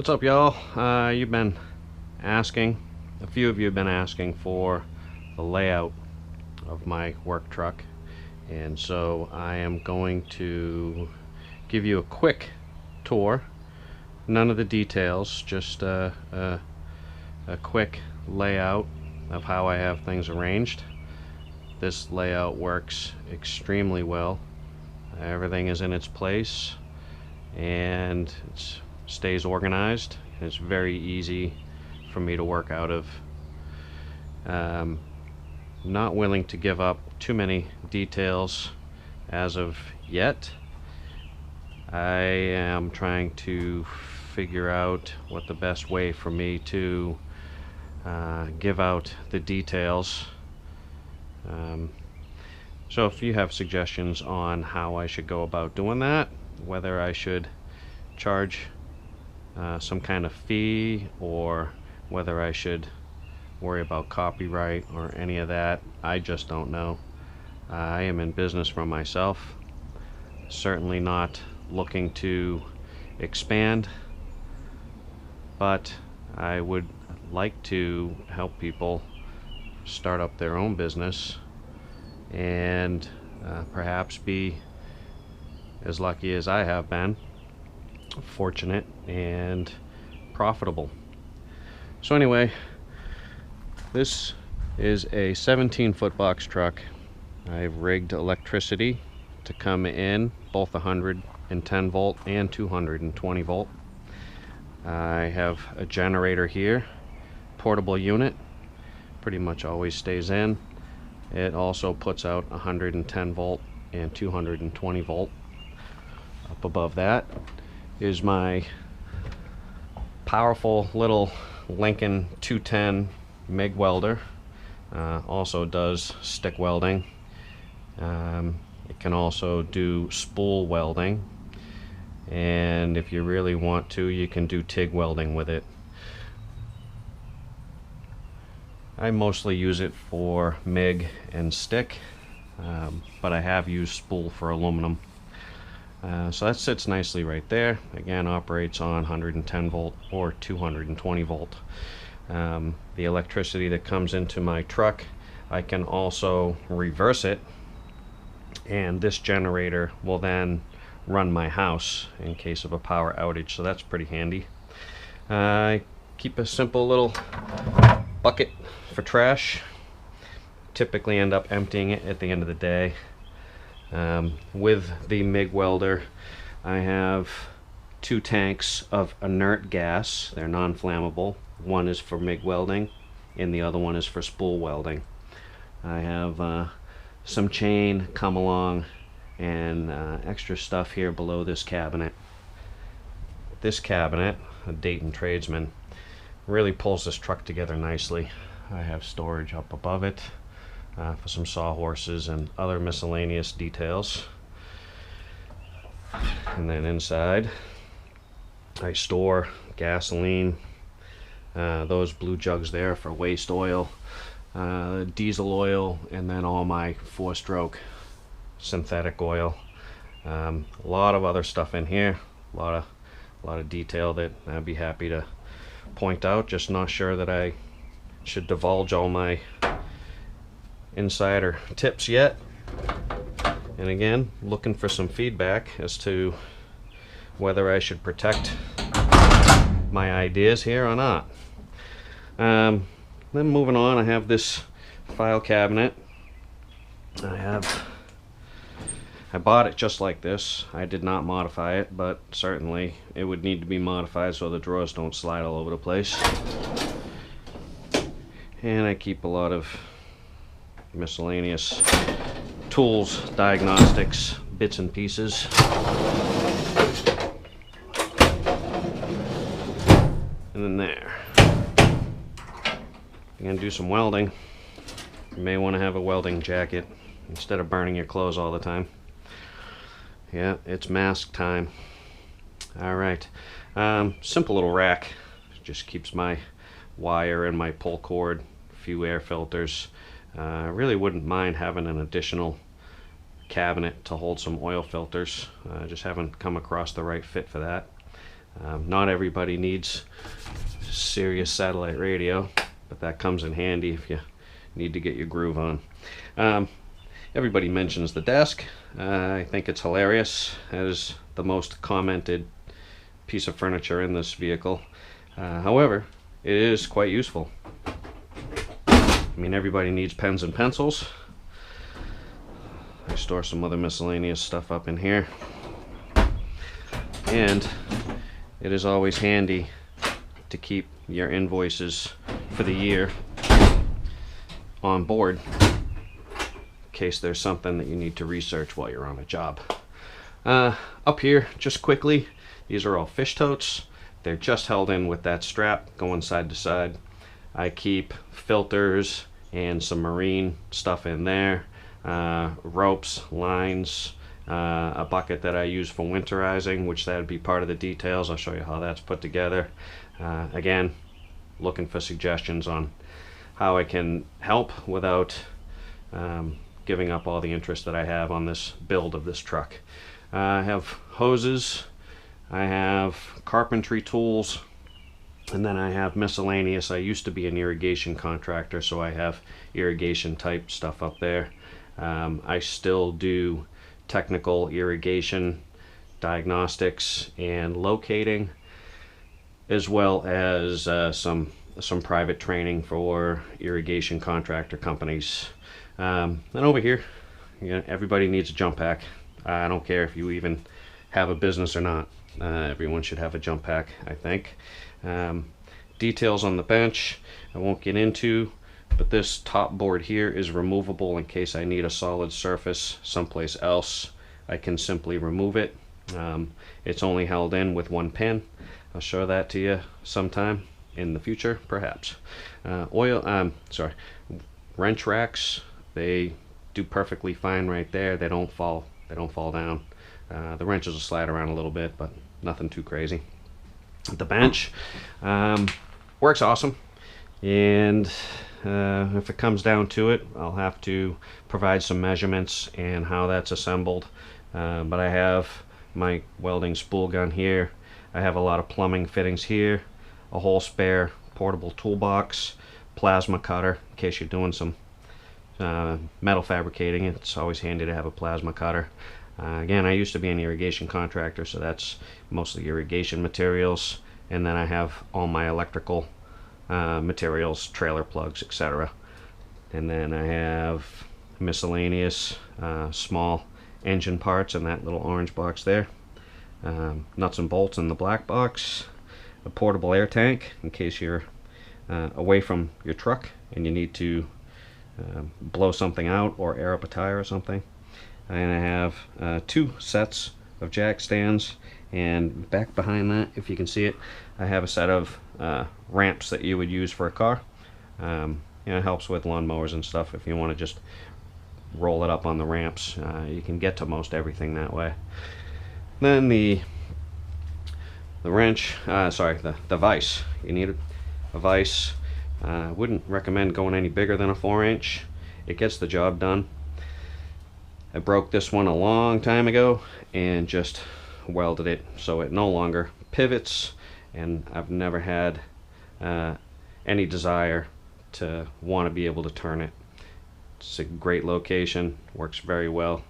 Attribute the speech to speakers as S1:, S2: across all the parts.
S1: What's up, y'all? You've been asking, a few of you have been asking for the layout of my work truck, and so I am going to give you a quick tour. None of the details, just a quick layout of how I have things arranged. This layout works extremely well. Everything is in its place and it stays organized. It's very easy for me to work out of. Not willing to give up too many details as of yet. I am trying to figure out what the best way for me to give out the details. So if you have suggestions on how I should go about doing that, whether I should charge some kind of fee or whether I should worry about copyright or any of that, I just don't know. I am in business for myself, certainly not looking to expand, but I would like to help people start up their own business and perhaps be as lucky as I have been, fortunate and profitable. So anyway, this is a 17-foot box truck. I've rigged electricity to come in both 110 volt and 220 volt. I have a generator here, portable unit, pretty much always stays in. It also puts out 110 volt and 220 volt. Up above that is my powerful little Lincoln 210 MIG welder. Also does stick welding. It can also do spool welding, and if you really want to, you can do TIG welding with it. I mostly use it for MIG and stick, but I have used spool for aluminum. So that sits nicely right there. Again, operates on 110 volt or 220 volt. The electricity that comes into my truck, I can also reverse it, and this generator will then run my house in case of a power outage, so that's pretty handy. I keep a simple little bucket for trash. Typically end up emptying it at the end of the day. With the MIG welder, I have 2 tanks of inert gas. They're non-flammable. One is for MIG welding and the other one is for spool welding. I have some chain come along and extra stuff here below this cabinet. This cabinet, a Dayton tradesman, really pulls this truck together nicely. I have storage up above it for some sawhorses and other miscellaneous details. And then inside I store gasoline, those blue jugs there for waste oil, diesel oil, and then all my 4-stroke synthetic oil. A lot of other stuff in here, a lot of detail that I'd be happy to point out. Just not sure that I should divulge all my insider tips yet. And again, looking for some feedback as to whether I should protect my ideas here or not. Then moving on, I have this file cabinet. I bought it just like this. I did not modify it, but certainly it would need to be modified so the drawers don't slide all over the place. And I keep a lot of miscellaneous tools, diagnostics, bits and pieces. And then there. If you're gonna do some welding, you may want to have a welding jacket instead of burning your clothes all the time. Yeah, it's mask time. Alright, simple little rack. Just keeps my wire and my pull cord, a few air filters. I really wouldn't mind having an additional cabinet to hold some oil filters. I just haven't come across the right fit for that. Not everybody needs Sirius satellite radio, but that comes in handy if you need to get your groove on. Everybody mentions the desk. I think it's hilarious. That is the most commented piece of furniture in this vehicle. However, it is quite useful. I mean, everybody needs pens and pencils. I store some other miscellaneous stuff up in here. And it is always handy to keep your invoices for the year on board in case there's something that you need to research while you're on a job. Up here, just quickly, these are all fish totes. They're just held in with that strap going side to side. I keep filters and some marine stuff in there, ropes, lines, a bucket that I use for winterizing, which that would be part of the details. I'll show you how that's put together. Again, looking for suggestions on how I can help without giving up all the interest that I have on this build of this truck. I have hoses, I have carpentry tools, and then I have miscellaneous. I used to be an irrigation contractor, so I have irrigation type stuff up there. I still do technical irrigation, diagnostics, and locating, as well as some private training for irrigation contractor companies. And over here, everybody needs a jump pack. I don't care if you even have a business or not. Everyone should have a jump pack, I think. Details on the bench I won't get into, but this top board here is removable in case I need a solid surface someplace else. I can simply remove it. It's only held in with one pin. I'll show that to you sometime in the future, perhaps. Wrench racks, they do perfectly fine right there. They don't fall down. The wrenches will slide around a little bit, but nothing too crazy. The bench works awesome, and if it comes down to it, I'll have to provide some measurements and how that's assembled. But I have my welding spool gun here. I have a lot of plumbing fittings here, a whole spare portable toolbox, plasma cutter in case you're doing some metal fabricating. It's always handy to have a plasma cutter. Again, I used to be an irrigation contractor, so that's mostly irrigation materials. And then I have all my electrical materials, trailer plugs, etc. And then I have miscellaneous small engine parts in that little orange box there. Nuts and bolts in the black box. A portable air tank in case you're away from your truck and you need to blow something out or air up a tire or something. And I have 2 sets of jack stands, and back behind that, if you can see it, I have a set of ramps that you would use for a car. It helps with lawnmowers and stuff. If you want to just roll it up on the ramps, you can get to most everything that way. Then the wrench, the vise. You need a vise. I wouldn't recommend going any bigger than a 4-inch. It gets the job done. I broke this one a long time ago and just welded it so it no longer pivots, and I've never had any desire to want to be able to turn it. It's a great location, works very well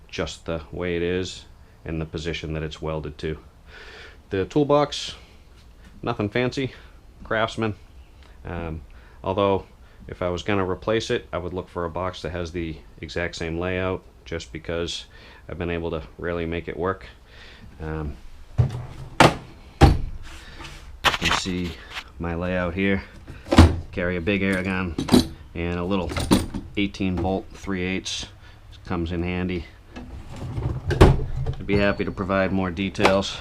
S1: just the way it is and the position that it's welded to. The toolbox, nothing fancy, Craftsman. Although if I was going to replace it, I would look for a box that has the exact same layout, just because I've been able to really make it work. You can see my layout here. Carry a big air gun and a little 18-volt 3/8 comes in handy. I'd be happy to provide more details.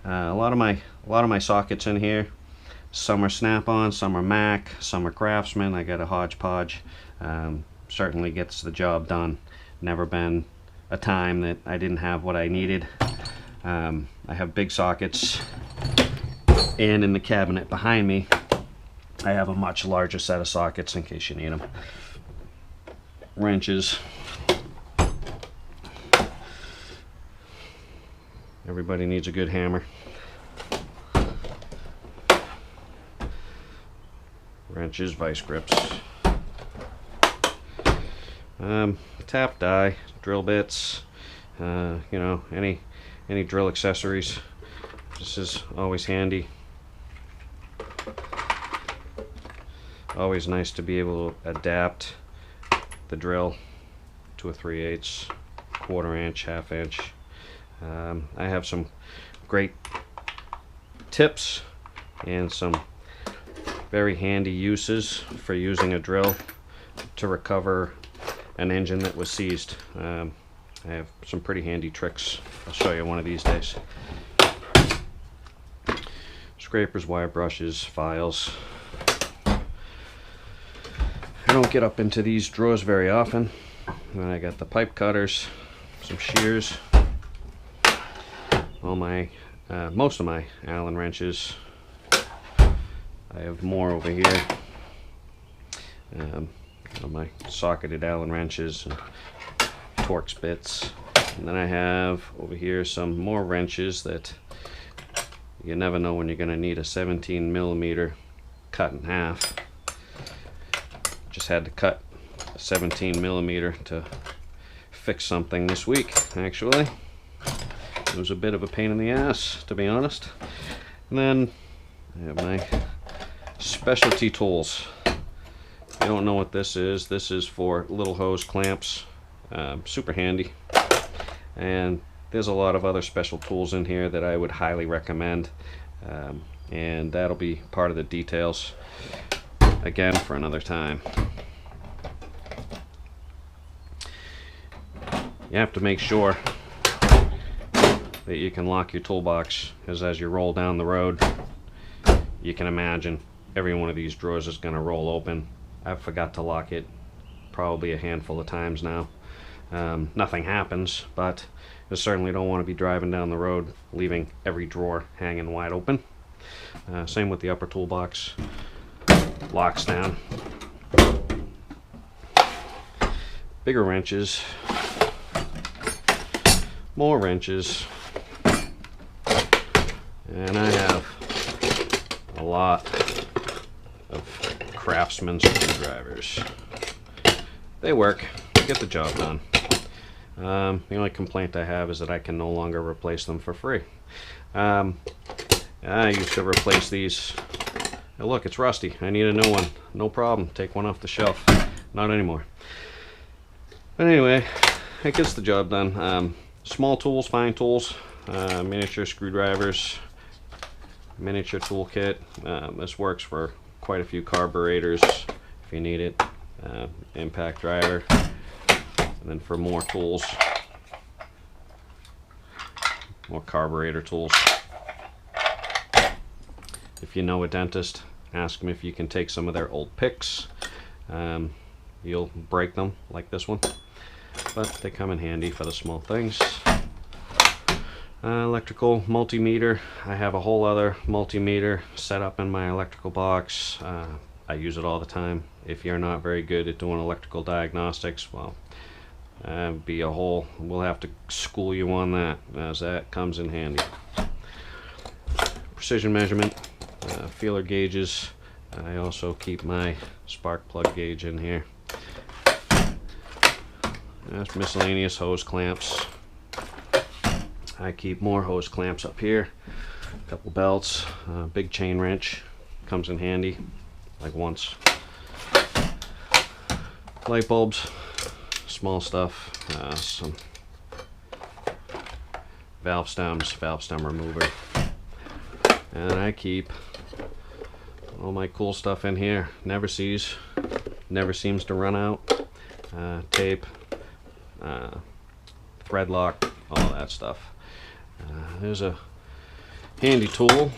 S1: A lot of my sockets in here. Some are Snap-on, some are Mac, some are Craftsman. I got a hodgepodge. Certainly gets the job done. Never been a time that I didn't have what I needed. I have big sockets, and in the cabinet behind me I have a much larger set of sockets in case you need them. Wrenches. Everybody needs a good hammer. wrenches, vice grips, tap die, drill bits, you know, any drill accessories. This is always handy. Always nice to be able to adapt the drill to a 3/8, quarter inch, half inch. I have some great tips and some very handy uses for using a drill to recover an engine that was seized. I have some pretty handy tricks. I'll show you one of these days. Scrapers, wire brushes, files. I don't get up into these drawers very often. And I got the pipe cutters, some shears, all my most of my Allen wrenches. I have more over here. All my socketed Allen wrenches and Torx bits. And then I have over here some more wrenches that you never know when you're going to need a 17mm cut in half. Just had to cut a 17mm to fix something this week, actually. It was a bit of a pain in the ass, to be honest. And then I have my specialty tools. If you don't know what this is for little hose clamps. Super handy. And there's a lot of other special tools in here that I would highly recommend. And that'll be part of the details again for another time. You have to make sure that you can lock your toolbox, because as you roll down the road, you can imagine every one of these drawers is going to roll open. I forgot to lock it probably a handful of times now. Nothing happens, but you certainly don't want to be driving down the road leaving every drawer hanging wide open. Same with the upper toolbox. Locks down. Bigger wrenches. More wrenches. And I have a lot of Craftsman screwdrivers. They work, they get the job done. The only complaint I have is that I can no longer replace them for free. I used to replace these. Oh, look, it's rusty. I need a new one. No problem. Take one off the shelf. Not anymore. But anyway, it gets the job done. Small tools, fine tools, miniature screwdrivers, miniature toolkit. This works for quite a few carburetors if you need it. Impact driver. And then for more tools, more carburetor tools. If you know a dentist, ask them if you can take some of their old picks. You'll break them like this one, but they come in handy for the small things. Electrical multimeter. I have a whole other multimeter set up in my electrical box. I use it all the time. If you're not very good at doing electrical diagnostics, well, we'll have to school you on that, as that comes in handy. Precision measurement, feeler gauges. I also keep my spark plug gauge in here. That's miscellaneous hose clamps. I keep more hose clamps up here. A couple belts, big chain wrench, comes in handy, like once. Light bulbs, small stuff, some valve stems, valve stem remover. And I keep all my cool stuff in here. Never seems to run out. Tape, thread lock, all that stuff. There's a handy tool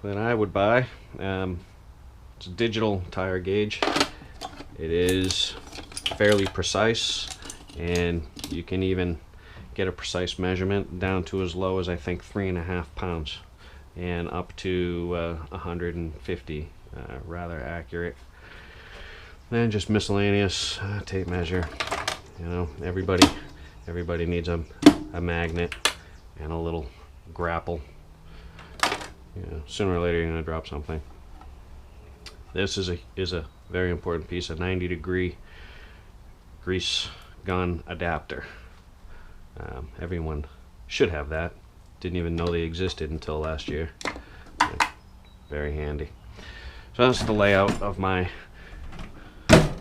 S1: that I would buy. It's a digital tire gauge. It is fairly precise, and you can even get a precise measurement down to as low as I think 3.5 pounds and up to 150, rather accurate. And just miscellaneous tape measure. You know, everybody needs a magnet and a little grapple. You know, sooner or later you're gonna drop something. this is a very important piece, a 90-degree grease gun adapter. Everyone should have that. Didn't even know they existed until last year. Very handy. So that's the layout of my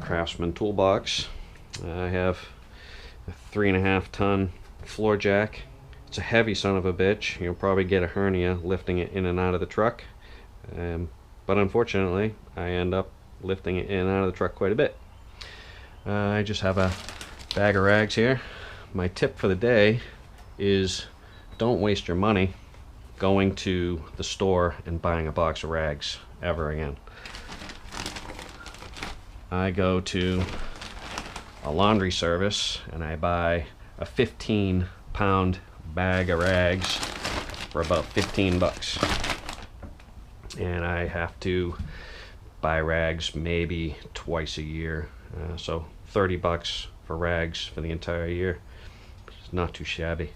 S1: Craftsman toolbox. I have a 3.5 ton floor jack. It's a heavy son of a bitch. You'll probably get a hernia lifting it in and out of the truck. But unfortunately, I end up lifting it in and out of the truck quite a bit. I just have a bag of rags here. My tip for the day is don't waste your money going to the store and buying a box of rags ever again. I go to a laundry service and I buy a 15-pound bag of rags for about 15 bucks. And I have to buy rags maybe twice a year. So 30 bucks for rags for the entire year. It's not too shabby.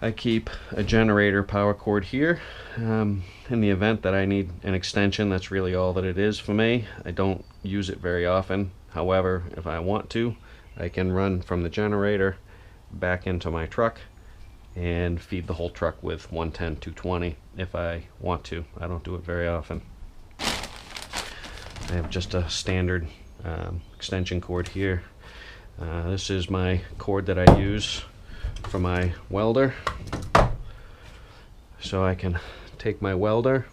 S1: I keep a generator power cord here. In the event that I need an extension, that's really all that it is for me. I don't use it very often. However, if I want to, I can run from the generator back into my truck and feed the whole truck with 110, 220 if I want to. I don't do it very often. I have just a standard extension cord here. This is my cord that I use for my welder. So I can take my welder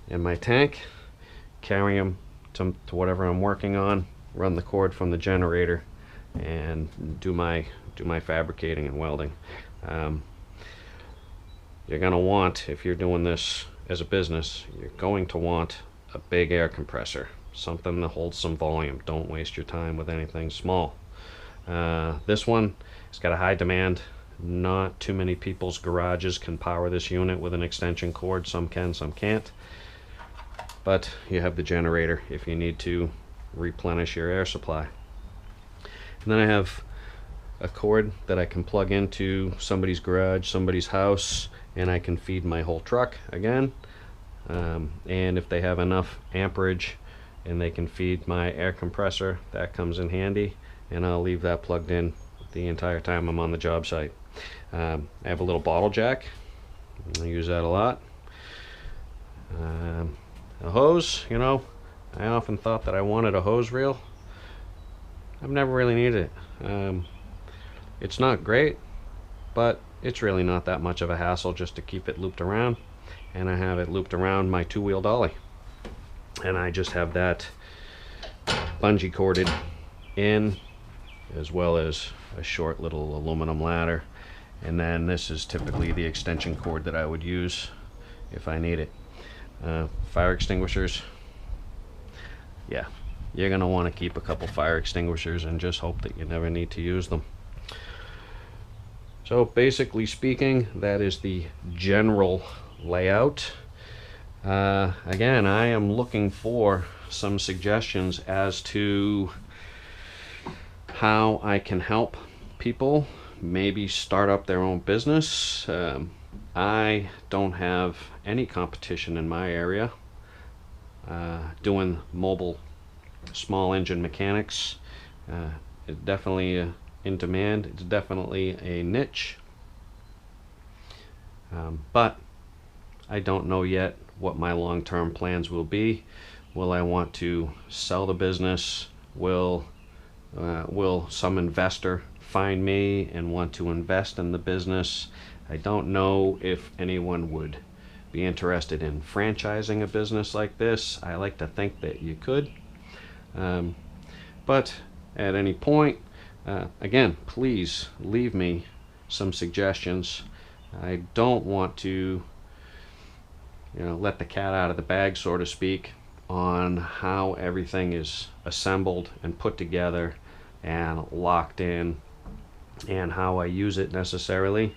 S1: and my tank, carry them to whatever I'm working on, run the cord from the generator, and do my fabricating and welding. You're gonna want, if you're doing this as a business, you're going to want a big air compressor, something that holds some volume. Don't waste your time with anything small. This one has got a high demand. Not too many people's garages can power this unit with an extension cord. Some can, some can't. But you have the generator if you need to replenish your air supply. And then I have a cord that I can plug into somebody's garage, somebody's house, and I can feed my whole truck again. And if they have enough amperage and they can feed my air compressor, that comes in handy, and I'll leave that plugged in the entire time I'm on the job site. I have a little bottle jack. I use that a lot. A hose, you know, I often thought that I wanted a hose reel. I've never really needed it. It's not great, but it's really not that much of a hassle just to keep it looped around. And I have it looped around my 2-wheel dolly. And I just have that bungee corded in, as well as a short little aluminum ladder. And then this is typically the extension cord that I would use if I need it. Fire extinguishers. Yeah, you're gonna want to keep a couple fire extinguishers and just hope that you never need to use them. So basically speaking, that is the general layout. Again, I am looking for some suggestions as to how I can help people maybe start up their own business. I don't have any competition in my area doing mobile small engine mechanics. It's definitely in demand. It's definitely a niche, but I don't know yet what my long-term plans will be. Will I want to sell the business? Will some investor find me and want to invest in the business? I don't know if anyone would be interested in franchising a business like this. I like to think that you could, but at any point, again, please leave me some suggestions. I don't want to, let the cat out of the bag, so to speak, on how everything is assembled and put together and locked in and how I use it necessarily.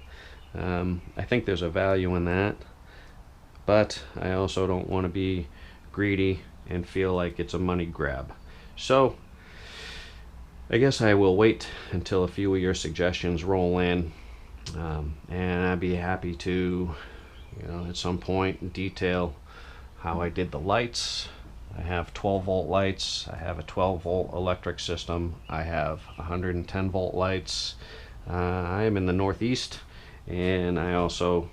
S1: I think there's a value in that, but I also don't want to be greedy and feel like it's a money grab. So I guess I will wait until a few of your suggestions roll in, and I'd be happy to, at some point detail how I did the lights. I have 12 volt lights, I have a 12 volt electric system, I have 110 volt lights. I am in the Northeast, and I also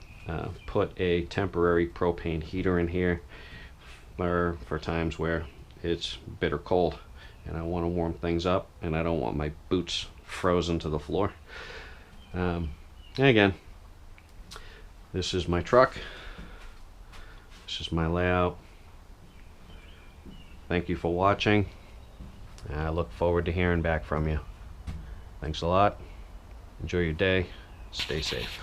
S1: put a temporary propane heater in here for times where it's bitter cold and I want to warm things up and I don't want my boots frozen to the floor. And again, this is my truck. This is my layout. Thank you for watching. I look forward to hearing back from you. Thanks a lot. Enjoy your day. Stay safe.